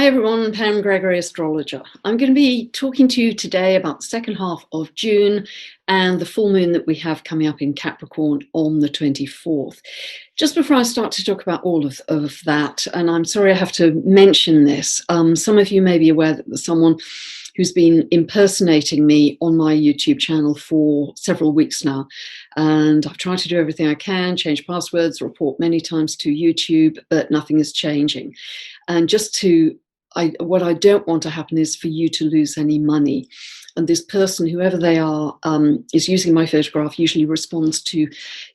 Hi everyone, Pam Gregory, astrologer. I'm going to be talking to you today about the second half of June and the full moon that we have coming up in Capricorn on the 24th. Just before I start to talk about all of that, and I'm sorry I have to mention this, some of you may be aware that there's someone who's been impersonating me on my YouTube channel for several weeks now. And I've tried to do everything I can, change passwords, report many times to YouTube, but nothing is changing. And what I don't want to happen is for you to lose any money. And this person, whoever they are, is using my photograph, usually responds to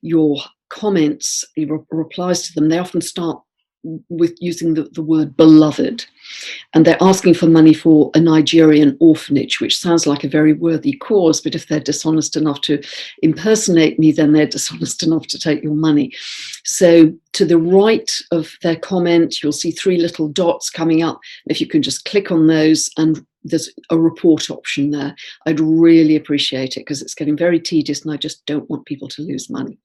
your comments, replies to them. They often start with using the word beloved, and they're asking for money for a Nigerian orphanage, which sounds like a very worthy cause, but if they're dishonest enough to impersonate me, then they're dishonest enough to take your money. So to the right of their comment, you'll see three little dots coming up. If you can just click on those, and there's a report option there, I'd really appreciate it, because it's getting very tedious and I just don't want people to lose money.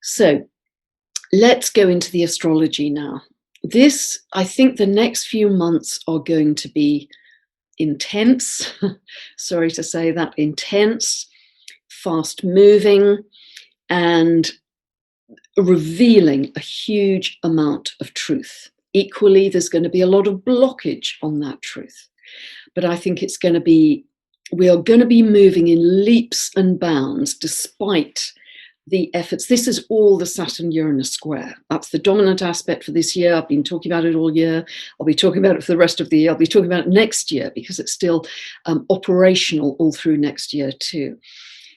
So let's go into the astrology now. I think the next few months are going to be intense. Sorry to say that, intense, fast moving, and revealing a huge amount of truth. Equally, there's going to be a lot of blockage on that truth. But I think we are going to be moving in leaps and bounds despite the efforts. This is all the Saturn-Uranus square. That's the dominant aspect for this year. I've been talking about it all year. I'll be talking about it for the rest of the year. I'll be talking about it next year, because it's still operational all through next year too.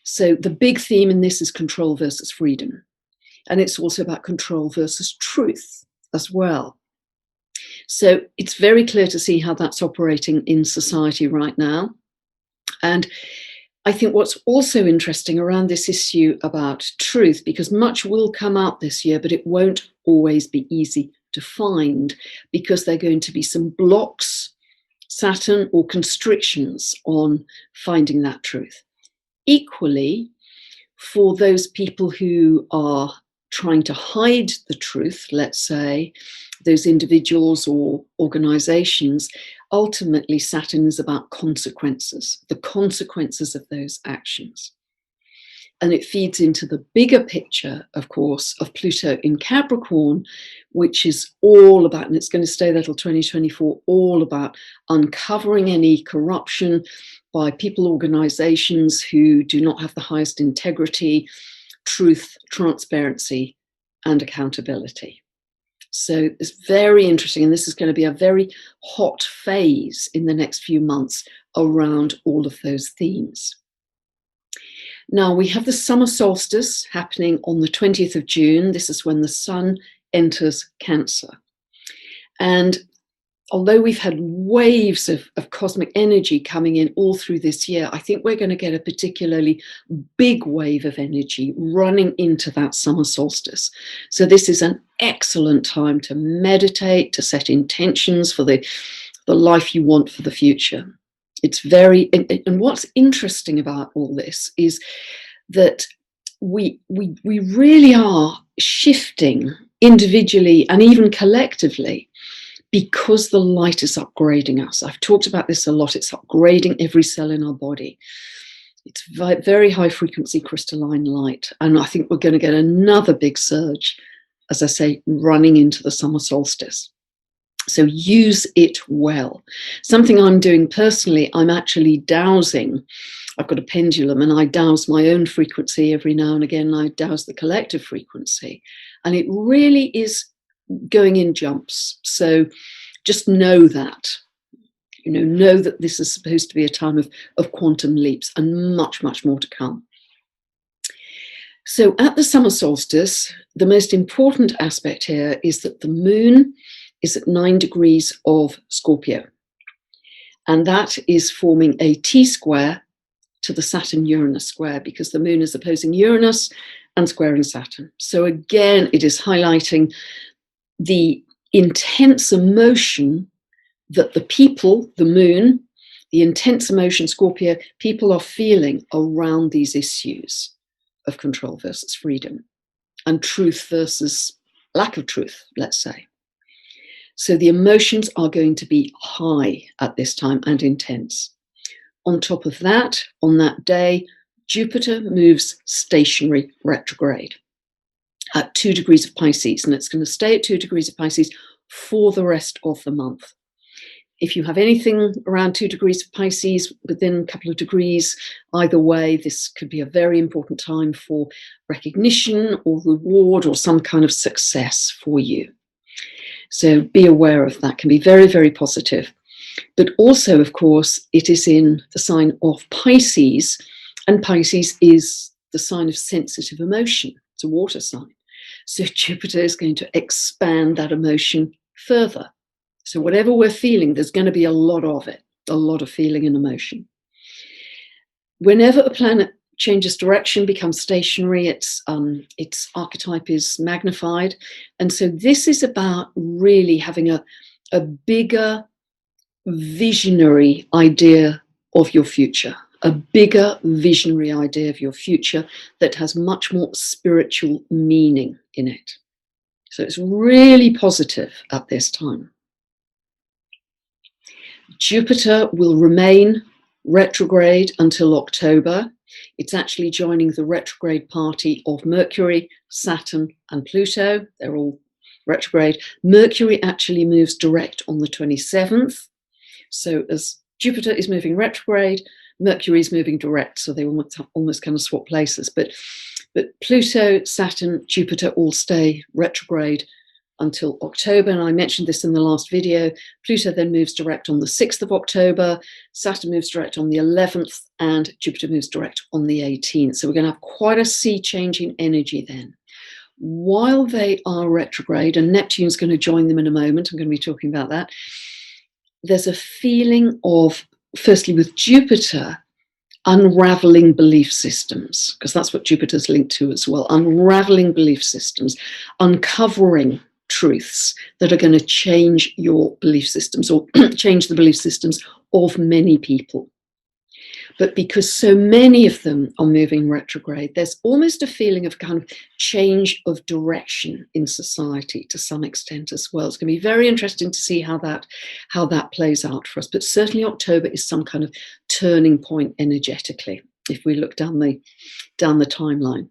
So the big theme in this is control versus freedom. And it's also about control versus truth as well. So it's very clear to see how that's operating in society right now. And I think what's also interesting around this issue about truth, because much will come out this year, but it won't always be easy to find, because there are going to be some blocks, Saturn, or constrictions on finding that truth. Equally, for those people who are trying to hide the truth, let's say, those individuals or organizations, ultimately Saturn is about consequences, the consequences of those actions. And it feeds into the bigger picture, of course, of Pluto in Capricorn, which is all about, and it's going to stay there till 2024, all about uncovering any corruption by people, organizations who do not have the highest integrity, truth, transparency, and accountability. So it's very interesting, and this is going to be a very hot phase in the next few months around all of those themes. Now, we have the summer solstice happening on the 20th of June. This is when the sun enters Cancer. And although we've had waves of cosmic energy coming in all through this year, I think we're going to get a particularly big wave of energy running into that summer solstice. So this is an excellent time to meditate, to set intentions for the life you want for the future. It's and what's interesting about all this is that we really are shifting individually and even collectively, because the light is upgrading us. I've talked about this a lot. It's upgrading every cell in our body. It's very high frequency crystalline light. And I think we're going to get another big surge, as I say, running into the summer solstice. So use it well. Something I'm doing personally, I'm actually dowsing. I've got a pendulum, and I dowse my own frequency every now and again. I dowse the collective frequency. And it really is going in jumps. So just know that, know that this is supposed to be a time of quantum leaps, and much, much more to come. So at the summer solstice, the most important aspect here is that the moon is at 9 degrees of Scorpio. And that is forming a T-square to the Saturn-Uranus square, because the moon is opposing Uranus and squaring Saturn. So again, it is highlighting the intense emotion that the people, the moon, the intense emotion, Scorpio, people are feeling around these issues of control versus freedom, and truth versus lack of truth, let's say. So the emotions are going to be high at this time and intense. On top of that, on that day, Jupiter moves stationary retrograde at 2 degrees of Pisces, and it's going to stay at 2 degrees of Pisces for the rest of the month. If you have anything around 2 degrees of Pisces, within a couple of degrees, either way, this could be a very important time for recognition or reward or some kind of success for you. So be aware of that. Can be very, very positive. But also, of course, it is in the sign of Pisces, and Pisces is the sign of sensitive emotion. It's a water sign. So Jupiter is going to expand that emotion further. So whatever we're feeling, there's going to be a lot of it, a lot of feeling and emotion. Whenever a planet changes direction, becomes stationary, its archetype is magnified. And so this is about really having a bigger visionary idea of your future, a bigger visionary idea of your future that has much more spiritual meaning in it. So it's really positive at this time. Jupiter will remain retrograde until October. It's actually joining the retrograde party of Mercury, Saturn, and Pluto. They're all retrograde. Mercury actually moves direct on the 27th. So as Jupiter is moving retrograde, Mercury is moving direct. So they almost kind of swap places. But Pluto, Saturn, Jupiter all stay retrograde until October. And I mentioned this in the last video. Pluto then moves direct on the 6th of October, Saturn moves direct on the 11th, and Jupiter moves direct on the 18th. So we're going to have quite a sea changing energy then. While they are retrograde, and Neptune's going to join them in a moment, I'm going to be talking about that, there's a feeling of, firstly with Jupiter, unraveling belief systems, because that's what Jupiter's linked to as well, unraveling belief systems, uncovering truths that are going to change your belief systems or change the belief systems of many people. But because so many of them are moving retrograde, there's almost a feeling of kind of change of direction in society to some extent as well. It's going to be very interesting to see how that plays out for us. But certainly October is some kind of turning point energetically, if we look down the timeline.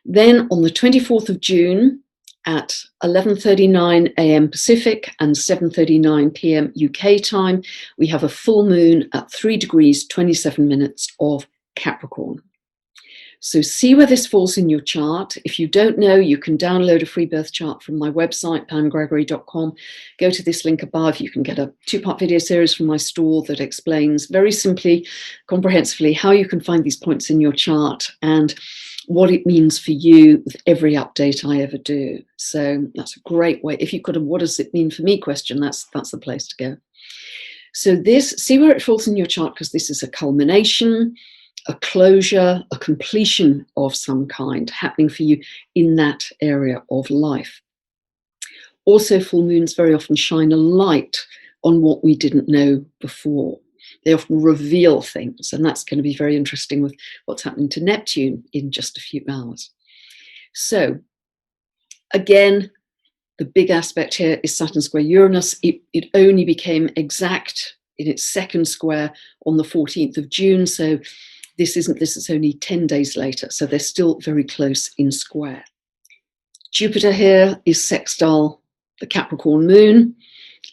Then on the 24th of June, at 11:39 a.m. Pacific and 7:39 p.m. UK time, we have a full moon at 3 degrees 27 minutes of Capricorn. So see where this falls in your chart. If you don't know, you can download a free birth chart from my website, pamgregory.com. Go to this link above. You can get a 2-part video series from my store that explains very simply, comprehensively, how you can find these points in your chart and what it means for you with every update I ever do. So that's a great way. If you've got a what does it mean for me question, that's the place to go. So see where it falls in your chart, because this is a culmination, a closure, a completion of some kind happening for you in that area of life. Also, full moons very often shine a light on what we didn't know before. They often reveal things, and that's going to be very interesting with what's happening to Neptune in just a few hours. So, again, the big aspect here is Saturn square Uranus. It only became exact in its second square on the 14th of June, so this is only 10 days later, so they're still very close in square. Jupiter here is sextile the Capricorn moon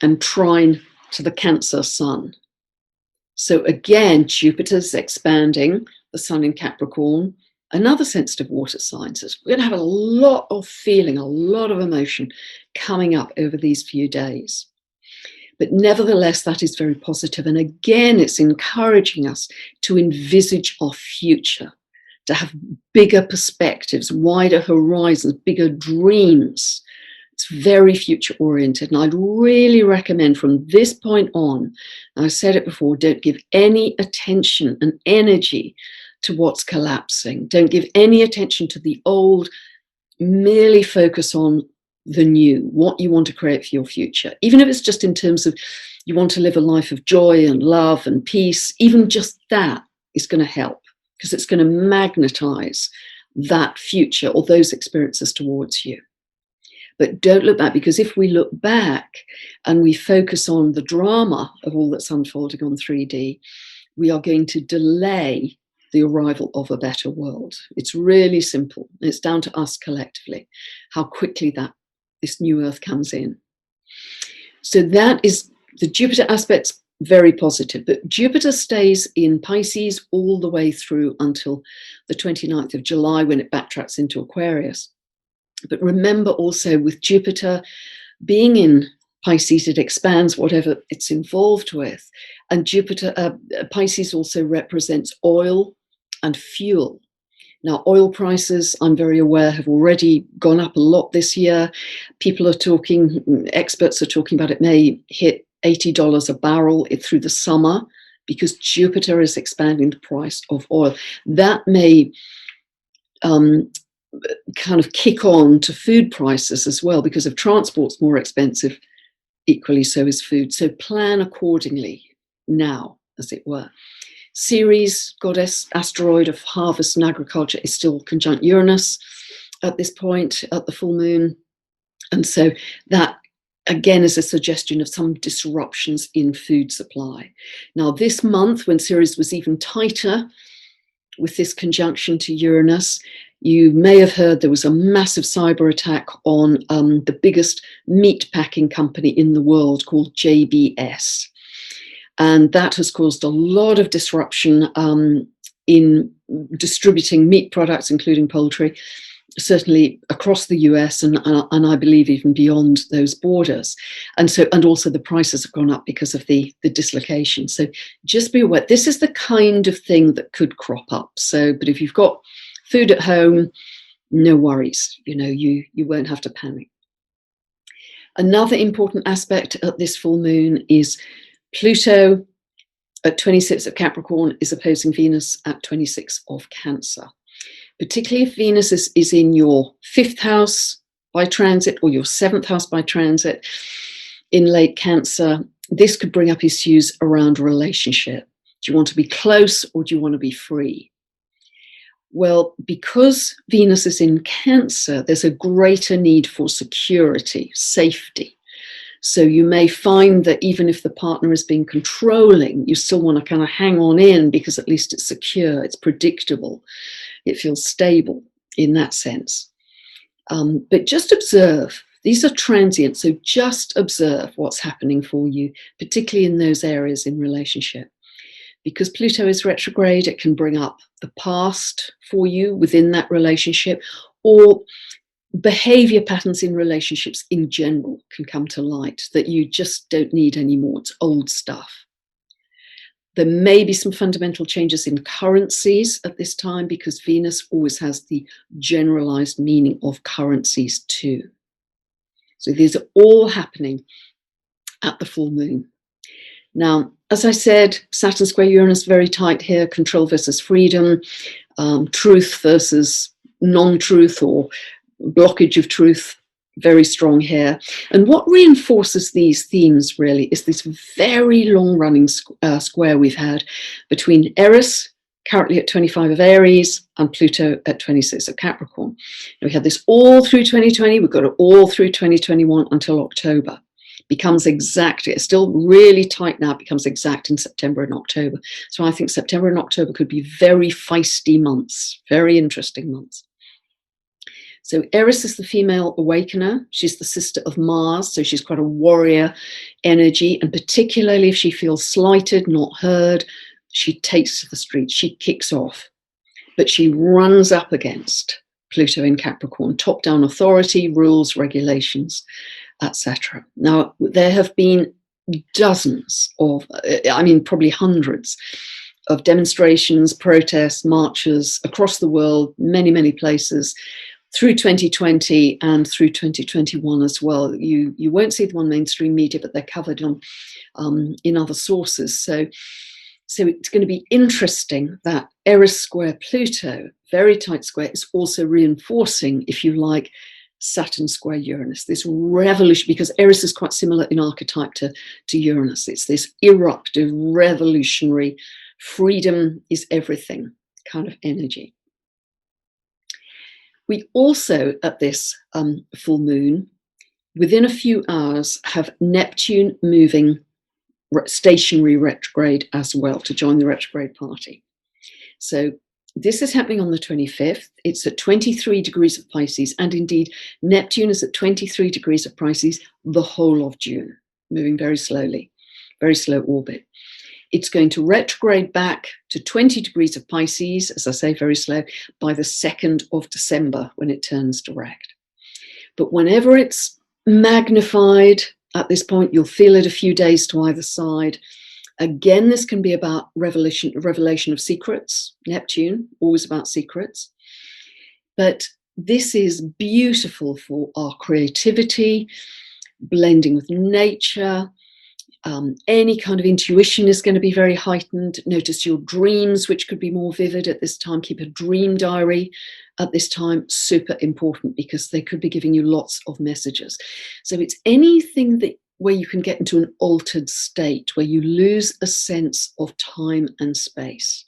and trine to the Cancer sun. So again, Jupiter's expanding the sun in Capricorn, another sensitive water sign. So we're going to have a lot of feeling, a lot of emotion coming up over these few days. But nevertheless, that is very positive. And again, it's encouraging us to envisage our future, to have bigger perspectives, wider horizons, bigger dreams. It's very future oriented. And I'd really recommend from this point on, and I said it before, don't give any attention and energy to what's collapsing. Don't give any attention to the old. Merely focus on the new, what you want to create for your future. Even if it's just in terms of you want to live a life of joy and love and peace, even just that is going to help, because it's going to magnetize that future or those experiences towards you. But don't look back, because if we look back and we focus on the drama of all that's unfolding on 3D, we are going to delay the arrival of a better world. It's really simple. It's down to us collectively, how quickly this new Earth comes in. So that is the Jupiter aspect's very positive, but Jupiter stays in Pisces all the way through until the 29th of July, when it backtracks into Aquarius. But remember also, with Jupiter being in Pisces, it expands whatever it's involved with. And Pisces also represents oil and fuel. Now, oil prices, I'm very aware, have already gone up a lot this year. Experts are talking about it may hit $80 a barrel through the summer, because Jupiter is expanding the price of oil. That may kind of kick on to food prices as well, because if transport's more expensive, equally so is food. So plan accordingly now, as it were. Ceres, goddess asteroid of harvest and agriculture, is still conjunct Uranus at this point, at the full moon. And so that, again, is a suggestion of some disruptions in food supply. Now, this month, when Ceres was even tighter with this conjunction to Uranus, you may have heard there was a massive cyber attack on the biggest meat packing company in the world, called JBS. And that has caused a lot of disruption in distributing meat products, including poultry, certainly across the US and I believe even beyond those borders. And also the prices have gone up because of the dislocation. So just be aware, this is the kind of thing that could crop up. But if you've got food at home, no worries, you won't have to panic. Another important aspect at this full moon is Pluto at 26 of Capricorn is opposing Venus at 26 of Cancer. Particularly if Venus is in your 5th house by transit, or your 7th house by transit in late Cancer, this could bring up issues around relationship. Do you want to be close, or do you want to be free? Well, because Venus is in Cancer, there's a greater need for security, safety. So you may find that even if the partner is being controlling, you still want to kind of hang on in, because at least it's secure, it's predictable, it feels stable in that sense. But just observe. These are transient, so just observe what's happening for you, particularly in those areas in relationship. Because Pluto is retrograde, it can bring up the past for you within that relationship, or behavior patterns in relationships in general can come to light that you just don't need anymore. It's old stuff. There may be some fundamental changes in currencies at this time, because Venus always has the generalized meaning of currencies too. So these are all happening at the full moon. Now, as I said, Saturn square Uranus, very tight here, control versus freedom, truth versus non-truth, or blockage of truth, very strong here. And what reinforces these themes really is this very long-running square we've had between Eris, currently at 25 of Aries, and Pluto at 26 of Capricorn. And we had this all through 2020, we've got it all through 2021 until October. Becomes exact, it's still really tight now, becomes exact in September and October. So I think September and October could be very feisty months, very interesting months. So Eris is the female awakener. She's the sister of Mars, so she's quite a warrior energy, and particularly if she feels slighted, not heard, she takes to the streets, she kicks off. But she runs up against Pluto in Capricorn, top-down authority, rules, regulations, etc. Now, there have been dozens of, probably hundreds of demonstrations, protests, marches across the world, many, many places, through 2020 and through 2021 as well. You won't see them on mainstream media, but they're covered on in other sources. So it's going to be interesting that Eris square Pluto, very tight square, is also reinforcing, if you like, Saturn square Uranus, this revolution, because Eris is quite similar in archetype to Uranus. It's this eruptive, revolutionary, freedom is everything kind of energy. We also, at this full moon, within a few hours, have Neptune moving stationary retrograde as well to join the retrograde party. So this is happening on the 25th. It's at 23 degrees of Pisces, and indeed Neptune is at 23 degrees of Pisces the whole of June, moving very slowly, very slow orbit. It's going to retrograde back to 20 degrees of Pisces, as I say, very slow, by the 2nd of December when it turns direct. But whenever it's magnified at this point, you'll feel it a few days to either side. Again, this can be about revelation of secrets. Neptune, always about secrets. But this is beautiful for our creativity, blending with nature. Any kind of intuition is going to be very heightened. Notice your dreams, which could be more vivid at this time. Keep a dream diary at this time. Super important, because they could be giving you lots of messages. So it's anything where you can get into an altered state, where you lose a sense of time and space.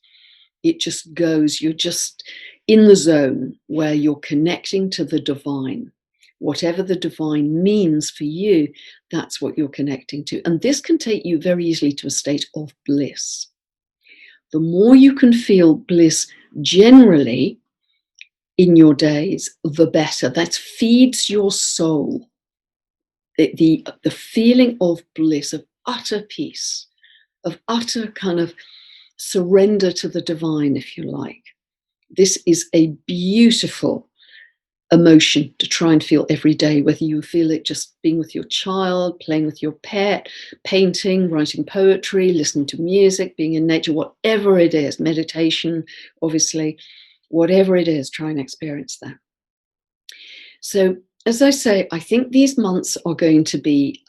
It just goes, you're just in the zone where you're connecting to the divine. Whatever the divine means for you, that's what you're connecting to. And this can take you very easily to a state of bliss. The more you can feel bliss generally in your days, the better. That feeds your soul. The feeling of bliss, of utter peace, of utter kind of surrender to the divine, if you like. This is a beautiful emotion to try and feel every day, whether you feel it just being with your child, playing with your pet, painting, writing poetry, listening to music, being in nature, whatever it is, meditation, obviously, whatever it is, try and experience that. So, as I say, I think these months are going to be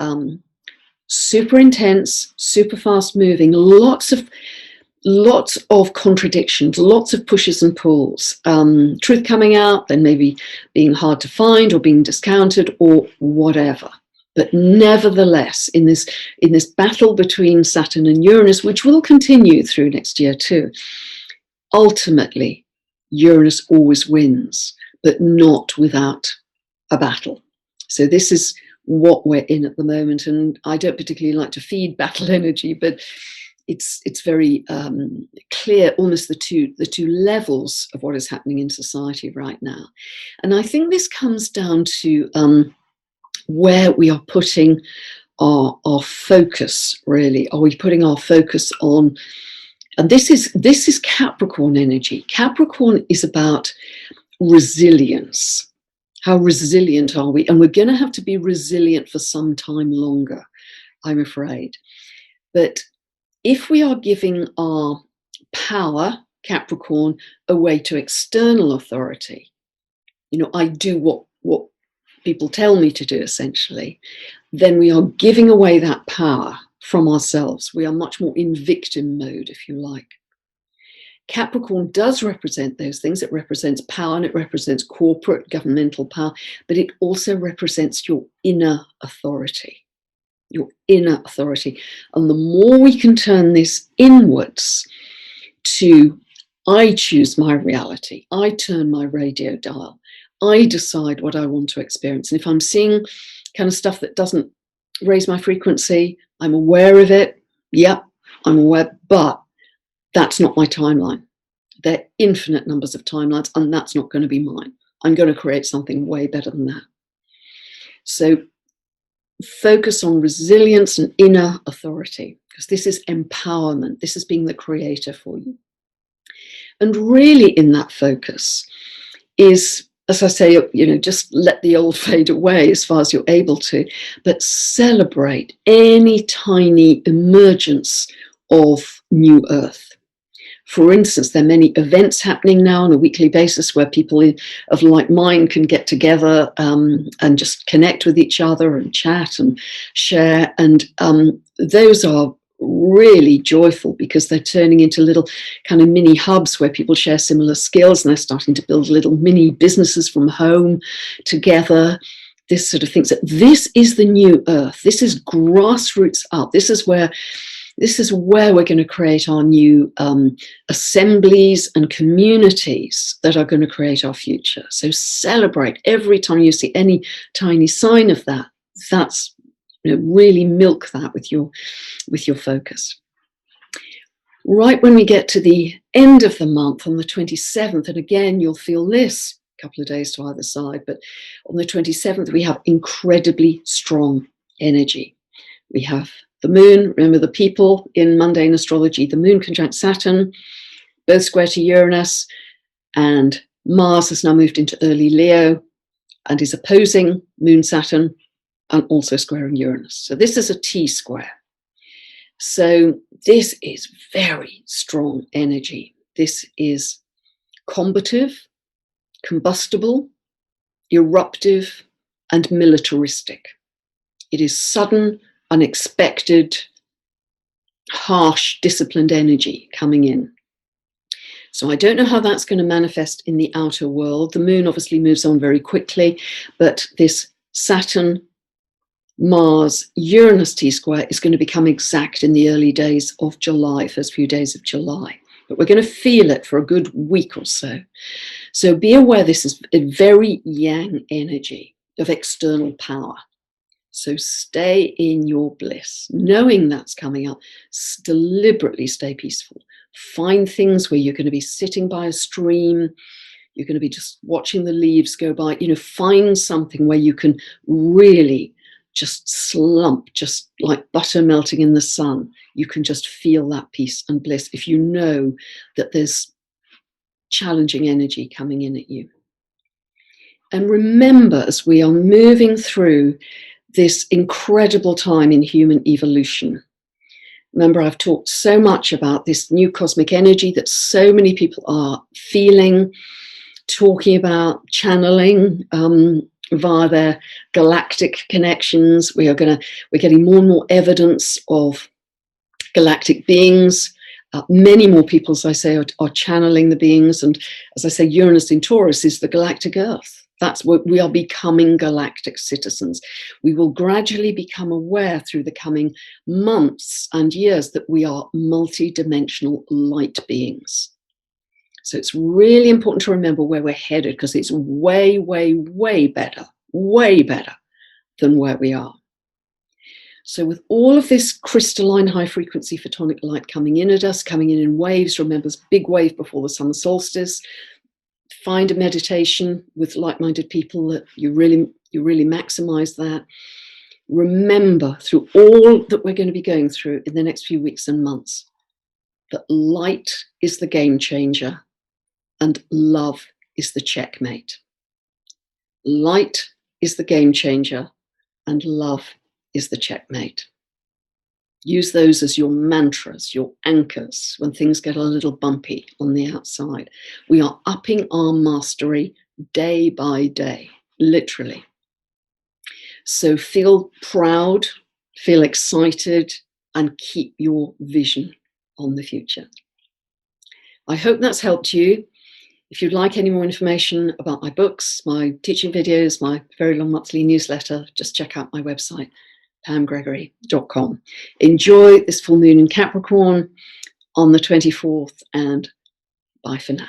super intense, super fast moving, lots of contradictions, lots of pushes and pulls, truth coming out, then maybe being hard to find or being discounted or whatever. But nevertheless, in this battle between Saturn and Uranus, which will continue through next year too, ultimately Uranus always wins, but not without a battle. So this is what we're in at the moment, and I don't particularly like to feed battle energy, but it's very clear, almost the two levels of what is happening in society right now. And I think this comes down to where we are putting our focus, really. Are we putting our focus on, and this is Capricorn energy. Capricorn is about resilience. How resilient are we? And we're going to have to be resilient for some time longer, I'm afraid. But if we are giving our power, Capricorn, away to external authority, I do what people tell me to do, essentially, then we are giving away that power from ourselves. We are much more in victim mode, if you like. Capricorn does represent those things. It represents power, and it represents corporate, governmental power, but it also represents your inner authority. Your inner authority. And the more we can turn this inwards to, I choose my reality, I turn my radio dial, I decide what I want to experience. And if I'm seeing kind of stuff that doesn't raise my frequency, I'm aware of it. Yep, I'm aware, but that's not my timeline. There are infinite numbers of timelines, and that's not going to be mine. I'm going to create something way better than that. So focus on resilience and inner authority, because this is empowerment. This is being the creator for you. And really in that focus is, as I say, just let the old fade away as far as you're able to, but celebrate any tiny emergence of new earth. For instance, there are many events happening now on a weekly basis where people of like mind can get together and just connect with each other and chat and share. And those are really joyful, because they're turning into little kind of mini hubs where people share similar skills, and they're starting to build little mini businesses from home together. This sort of thing. So this is the new earth. This is grassroots up. This is where we're going to create our new assemblies and communities that are going to create our future. So celebrate every time you see any tiny sign of that. That's, really milk that with your focus. Right when we get to the end of the month on the 27th, and again, you'll feel this a couple of days to either side, but on the 27th, we have incredibly strong energy. We have the moon, remember the people in mundane astrology, the moon conjunct Saturn, both square to Uranus, and Mars has now moved into early Leo and is opposing moon Saturn and also squaring Uranus. So this is a T-square. So this is very strong energy. This is combative, combustible, eruptive, and militaristic. It is sudden, unexpected, harsh, disciplined energy coming in. So I don't know how that's going to manifest in the outer world. The moon obviously moves on very quickly, but this Saturn, Mars, Uranus T-square is going to become exact in the early days of July, first few days of July. But we're going to feel it for a good week or so. So be aware this is a very yang energy of external power. So stay in your bliss, knowing that's coming up. Deliberately stay peaceful. Find things where you're going to be sitting by a stream. You're going to be just watching the leaves go by. Find something where you can really just slump, just like butter melting in the sun. You can just feel that peace and bliss if you know that there's challenging energy coming in at you. And remember, as we are moving through this incredible time in human evolution, remember I've talked so much about this new cosmic energy that so many people are feeling, talking about, channeling via their galactic connections. We're getting more and more evidence of galactic beings. Many more people, as I say, are channeling the beings. And as I say, Uranus in Taurus is the galactic Earth. That's what we are becoming, galactic citizens. We will gradually become aware through the coming months and years that we are multi-dimensional light beings. So it's really important to remember where we're headed, because it's way, way, way better than where we are. So with all of this crystalline high frequency photonic light coming in at us, coming in waves, remember this big wave before the summer solstice, find a meditation with like-minded people that you really maximize that. Remember, through all that we're going to be going through in the next few weeks and months, that light is the game changer and love is the checkmate. Light is the game changer and love is the checkmate. Use those as your mantras, your anchors, when things get a little bumpy on the outside. We are upping our mastery day by day, literally. So feel proud, feel excited, and keep your vision on the future. I hope that's helped you. If you'd like any more information about my books, my teaching videos, my very long monthly newsletter, just check out my website, pamgregory.com. Enjoy this full moon in Capricorn on the 24th, and bye for now.